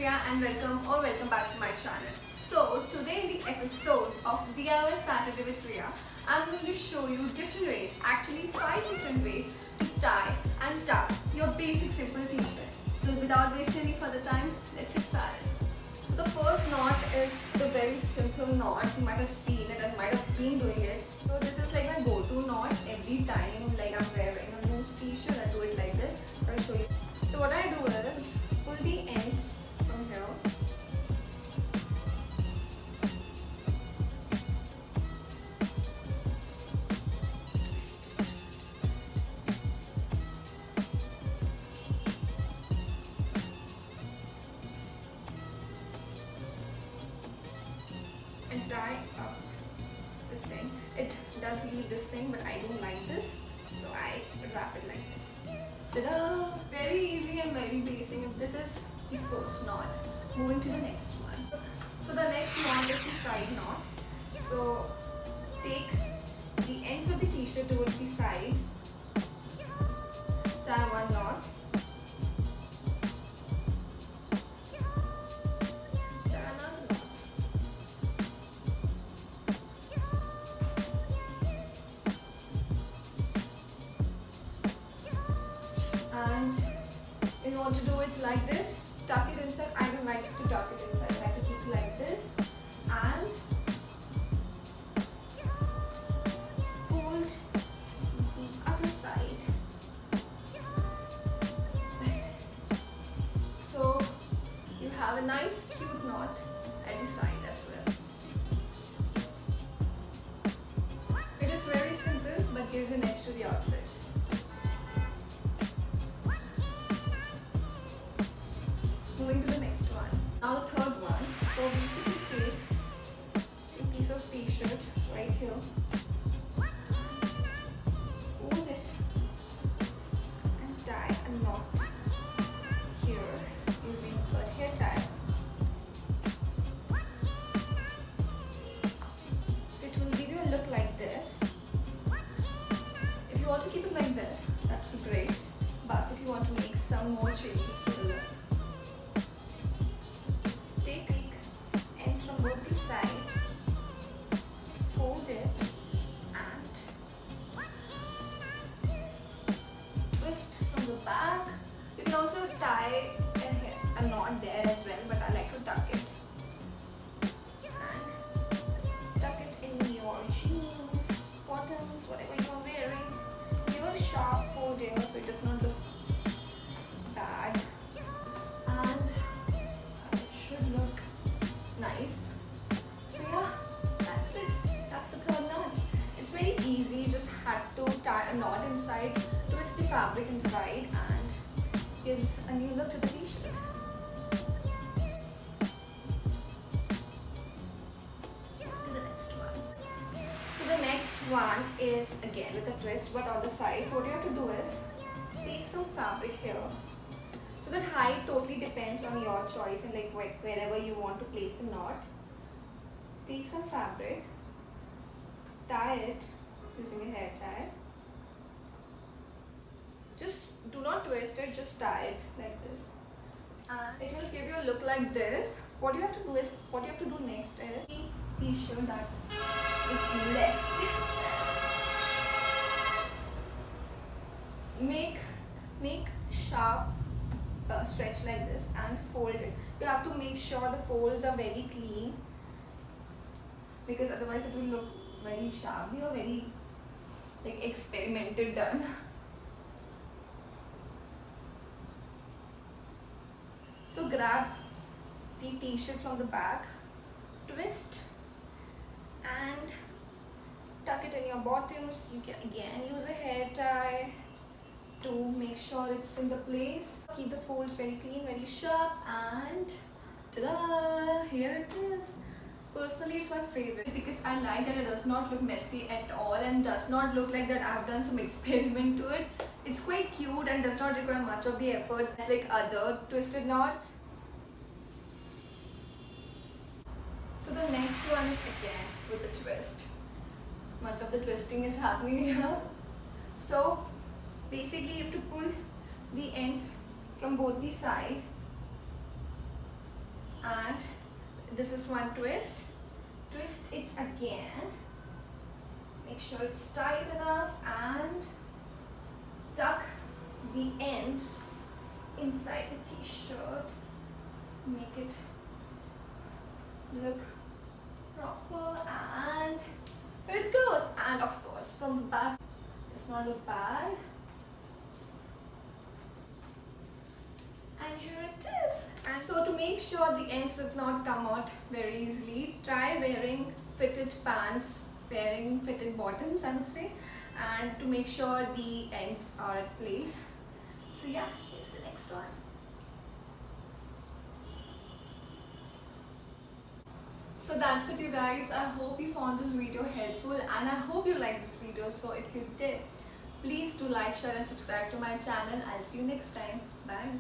Riya and welcome back to my channel. So today in the episode of DIY Saturday with Riya, I'm going to show you different ways, actually 5 different ways to tie and tuck your basic simple t-shirt. So without wasting any further time, let's get started. So the first knot is the very simple knot. You might have seen it and might have been doing it. So this is like my go-to knot every time like I'm wearing a loose t-shirt. I do it like this. So I'll show you. So what I do is pull the ends from here. And tie up this thing. It does leave this thing, but I don't like this, so I wrap it like this. Ta-da! Very easy and very basic. This is the first knot. Moving to the next one. So the next knot is the side knot. So take the ends of the t-shirt towards the side. Tie one knot. Tie another knot. And if you want to do it like this, tuck it inside. I don't like to tuck it inside. I like to keep it like this and fold the other side like this. So you have a nice cute knot at the side as well. It is very simple but gives an edge to the outfit. Moving to the next one. Now the third one. So basically take a piece of t-shirt right here, fold it and tie a knot here using a hair tie. So it will give you a look like this. If you want to keep it like this, that's great. But if you want to make some more changes to the look, take ends from both the side, fold it and twist from the back. You can also tie a knot there as well, but I like to tuck it. And tuck it in your jeans, bottoms, whatever you are wearing. Give a sharp folding so it does not look bad. And look nice. So yeah, that's it. That's the third knot. It's very easy. You just had to tie a knot inside, twist the fabric inside, and gives a new look to the t-shirt. To the next one. So the next one is again with a twist but on the side. So what you have to do is take some fabric here. So that height totally depends on your choice and like wherever you want to place the knot. Take some fabric, tie it using a hair tie. Just do not twist it, just tie it like this. And it will give you a look like this. What you have to do next is the t-shirt that is left. Make sharp stretch like this and fold it. You have to make sure the folds are very clean because otherwise it will look very shabby or very like experimented done. So grab the t-shirt from the back, twist and tuck it in your bottoms. You can again use a hair tie to make sure it's in the place. Keep the folds very clean, very sharp, and ta-da! Here it is. Personally, it's my favorite because I like that it does not look messy at all and does not look like that I've done some experiment to it. It's quite cute and does not require much of the efforts like other twisted knots. So the next one is again with a twist. Much of the twisting is happening here. So basically you have to pull the ends from both the side and this is one twist. Twist it again. Make sure it's tight enough and tuck the ends inside the t-shirt. Make it look proper, and here it goes. And of course, from the back, does not look bad. And here it is. And so to make sure the ends does not come out very easily, try wearing fitted pants, wearing fitted bottoms, I would say, and to make sure the ends are at place. So yeah, here's the next one. So that's it, you guys. I hope you found this video helpful, and I hope you liked this video. So if you did, please do like, share and subscribe to my channel. I'll see you next time. Bye.